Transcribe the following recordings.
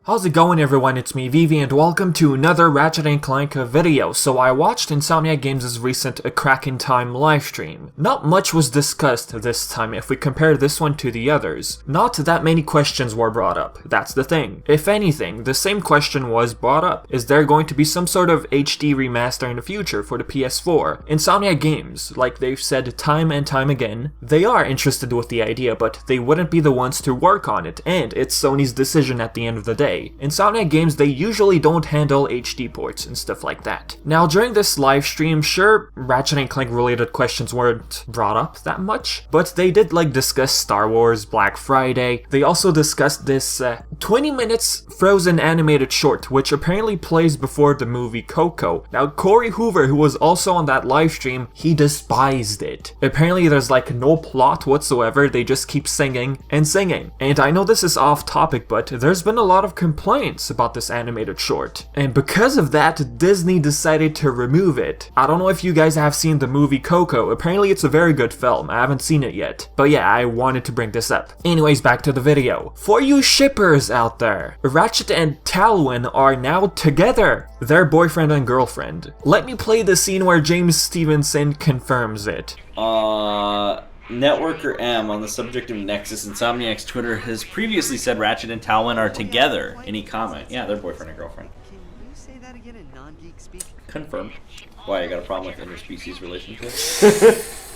How's it going, everyone? It's me, Vivi, and welcome to another Ratchet and Clank video. So I watched Insomniac Games' recent A Crack in Time livestream. Not much was discussed this time if we compare this one to the others. Not that many questions were brought up, that's the thing. If anything, the same question was brought up. Is there going to be some sort of HD remaster in the future for the PS4? Insomniac Games, like they've said time and time again, they are interested with the idea, but they wouldn't be the ones to work on it, and it's Sony's decision at the end of the day. Insomniac Games, they usually don't handle HD ports and stuff like that. Now, during this live stream, sure, Ratchet and Clank related questions weren't brought up that much, but they did discuss Star Wars, Black Friday. They also discussed this 20 minutes Frozen animated short, which apparently plays before the movie Coco. Now, Corey Hoover, who was also on that live stream, he despised it. Apparently there's no plot whatsoever, they just keep singing and singing. And I know this is off topic, but there's been a lot of complaints about this animated short. And because of that, Disney decided to remove it. I don't know if you guys have seen the movie Coco. Apparently it's a very good film. I haven't seen it yet. But yeah, I wanted to bring this up. Anyways, back to the video. For you shippers out there, Ratchet and Talwyn are now together. They're boyfriend and girlfriend. Let me play the scene where James Stevenson confirms it. Networker M, on the subject of Nexus, Insomniac's Twitter has previously said Ratchet and Talwyn are together. Any comment? Yeah, they're boyfriend and girlfriend. Can you say that again in non-geek speak? Confirmed. Why, you got a problem with interspecies relationships?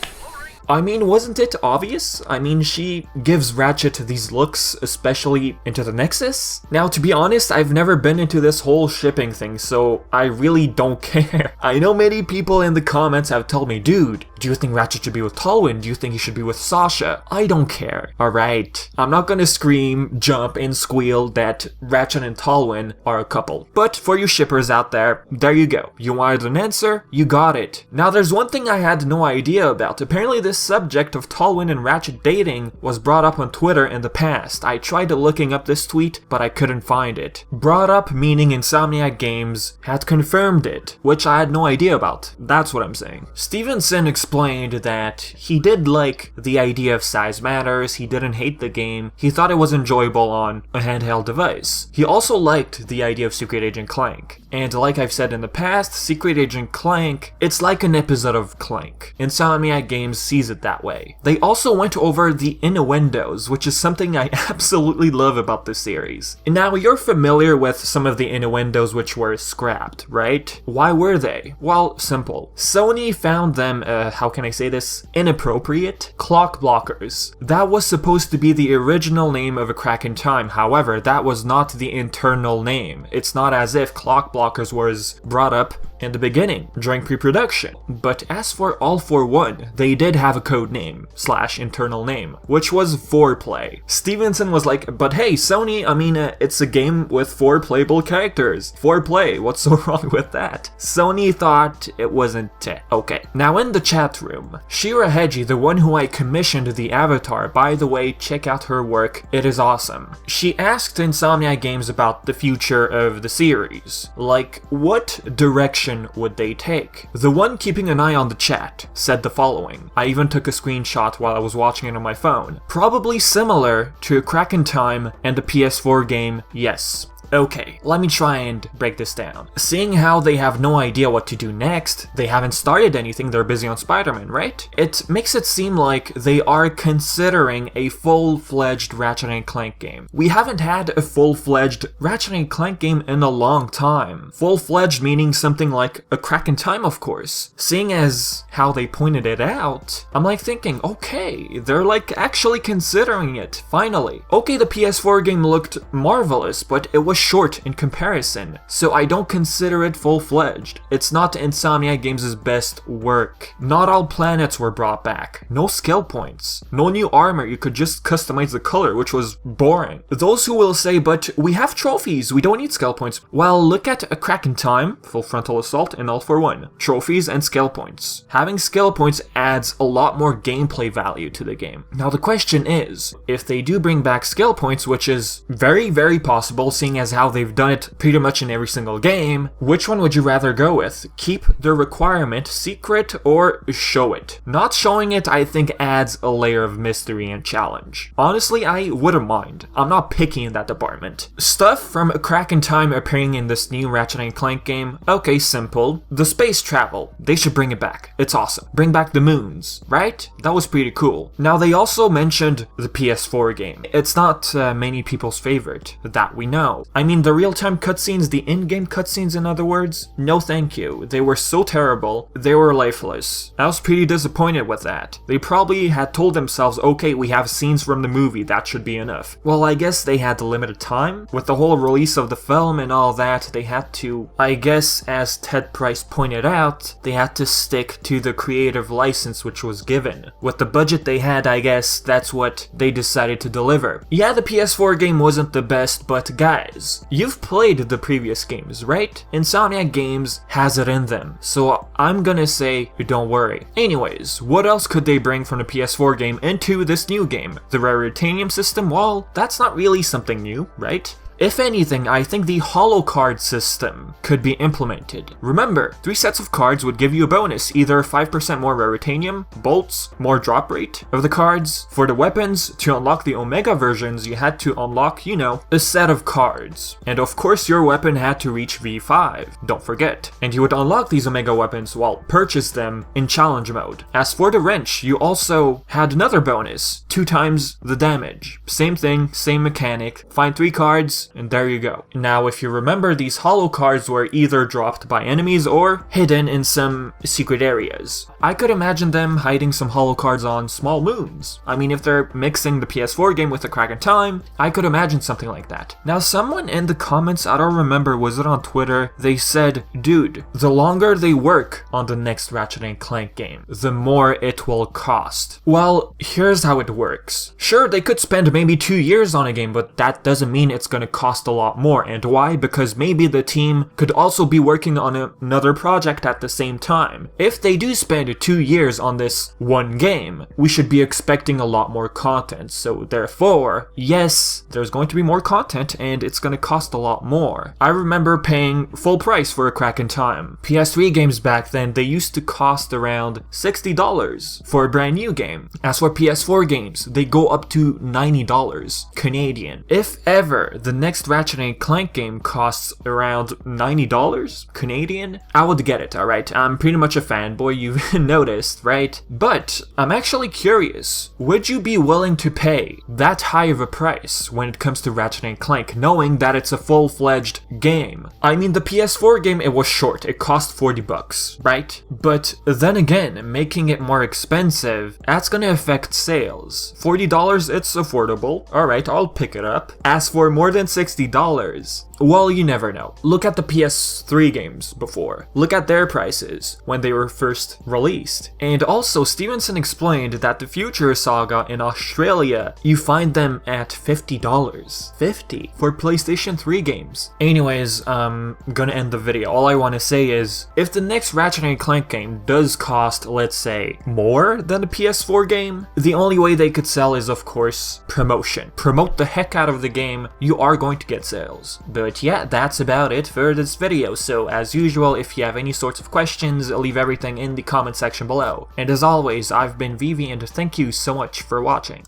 I mean, wasn't it obvious? I mean, she gives Ratchet these looks, especially into the Nexus? Now, to be honest, I've never been into this whole shipping thing, so I really don't care. I know many people in the comments have told me, dude, do you think Ratchet should be with Talwyn? Do you think he should be with Sasha? I don't care, alright? I'm not gonna scream, jump, and squeal that Ratchet and Talwyn are a couple. But for you shippers out there you go. You wanted an answer? You got it. Now, there's one thing I had no idea about. Apparently, this subject of Talwyn and Ratchet dating was brought up on Twitter in the past. I tried looking up this tweet, but I couldn't find it. Brought up meaning Insomniac Games had confirmed it, which I had no idea about. That's what I'm saying. Stevenson explained that he did like the idea of size matters, he didn't hate the game, he thought it was enjoyable on a handheld device. He also liked the idea of Secret Agent Clank. And like I've said in the past, Secret Agent Clank, it's like an episode of Clank. Insomniac Games sees it that way. They also went over the innuendos, which is something I absolutely love about this series. And now, you're familiar with some of the innuendos which were scrapped, right? Why were they? Well, simple. Sony found them, how can I say this? Inappropriate? Clock blockers. That was supposed to be the original name of A Crack in Time, however, that was not the internal name. It's not as if clock blockers was brought up in the beginning, during pre-production. But as for All For One, they did have a code name, / internal name, which was Foreplay. Stevenson was like, but hey, Sony, I mean, it's a game with 4 playable characters. Foreplay, what's so wrong with that? Sony thought it wasn't okay. Now in the chat room, Shira Heji, the one who I commissioned the avatar, by the way, check out her work, it is awesome. She asked Insomniac Games about the future of the series. Like, what direction would they take? The one keeping an eye on the chat said the following. I even took a screenshot while I was watching it on my phone. Probably similar to A Crack in Time and the PS4 game, yes. Okay, let me try and break this down. Seeing how they have no idea what to do next, they haven't started anything, they're busy on Spider-Man, right? It makes it seem like they are considering a full-fledged Ratchet and Clank game. We haven't had a full-fledged Ratchet and Clank game in a long time. Full-fledged meaning something like A Crack in Time, of course. Seeing as how they pointed it out, I'm thinking, okay, they're actually considering it, finally. Okay, the PS4 game looked marvelous, but it was short in comparison, so I don't consider it full-fledged. It's not Insomniac Games' best work. Not all planets were brought back. No skill points. No new armor, you could just customize the color, which was boring. Those who will say, but we have trophies, we don't need skill points. Well, look at A Crack in Time, Full Frontal Assault, and All For One. Trophies and skill points. Having skill points adds a lot more gameplay value to the game. Now the question is, if they do bring back skill points, which is very, very possible, seeing as as how they've done it pretty much in every single game, which one would you rather go with? Keep the requirement secret or show it? Not showing it, I think, adds a layer of mystery and challenge. Honestly, I wouldn't mind. I'm not picky in that department. Stuff from Crack in Time appearing in this new Ratchet and Clank game, okay, simple. The space travel, they should bring it back. It's awesome. Bring back the moons, right? That was pretty cool. Now, they also mentioned the PS4 game. It's not many people's favorite, that we know. I mean, the real-time cutscenes, the in-game cutscenes in other words, no thank you. They were so terrible, they were lifeless. I was pretty disappointed with that. They probably had told themselves, okay, we have scenes from the movie, that should be enough. Well, I guess they had the limited time. With the whole release of the film and all that, they had to, I guess, as Ted Price pointed out, they had to stick to the creative license which was given. With the budget they had, I guess, that's what they decided to deliver. Yeah, the PS4 game wasn't the best, but guys, you've played the previous games, right? Insomniac Games has it in them, so I'm gonna say, don't worry. Anyways, what else could they bring from the PS4 game into this new game? The Raritanium system? Well, that's not really something new, right? If anything, I think the holo card system could be implemented. Remember, 3 sets of cards would give you a bonus, either 5% more Raritanium, bolts, more drop rate of the cards. For the weapons, to unlock the Omega versions, you had to unlock, you know, a set of cards. And of course, your weapon had to reach V5, don't forget. And you would unlock these Omega weapons while purchase them in challenge mode. As for the wrench, you also had another bonus, 2 times the damage. Same thing, same mechanic, find 3 cards, and there you go. Now, if you remember, these holo cards were either dropped by enemies or hidden in some secret areas. I could imagine them hiding some holo cards on small moons. I mean, if they're mixing the PS4 game with the Crack in Time, I could imagine something like that. Now, someone in the comments, I don't remember, was it on Twitter, they said, dude, the longer they work on the next Ratchet and Clank game, the more it will cost. Well, here's how it works. Sure, they could spend maybe 2 years on a game, but that doesn't mean it's gonna cost a lot more. And why? Because maybe the team could also be working on another project at the same time. If they do spend 2 years on this one game, we should be expecting a lot more content. So therefore, yes, there's going to be more content and it's going to cost a lot more. I remember paying full price for a Crack in Time. PS3 games back then, they used to cost around $60 for a brand new game. As for PS4 games, they go up to $90 Canadian. If ever the next Ratchet and Clank game costs around $90 Canadian, I would get it, alright? I'm pretty much a fanboy, you've noticed, right? But I'm actually curious, would you be willing to pay that high of a price when it comes to Ratchet and Clank, knowing that it's a full-fledged game? I mean, the PS4 game, it was short, it cost $40, right? But then again, making it more expensive, that's gonna affect sales. $40, it's affordable, alright, I'll pick it up. As for more than $60, well, you never know. Look at the PS3 games before. Look at their prices when they were first released. And also, Stevenson explained that the Future Saga in Australia, you find them at $50. $50 for PlayStation 3 games. Anyways, I'm gonna end the video. All I want to say is, if the next Ratchet and Clank game does cost, let's say, more than the PS4 game, the only way they could sell is, of course, promotion. Promote the heck out of the game, you are going to get sales. But yeah, that's about it for this video, so as usual, if you have any sorts of questions, leave everything in the comment section below. And as always, I've been Vivi, and thank you so much for watching.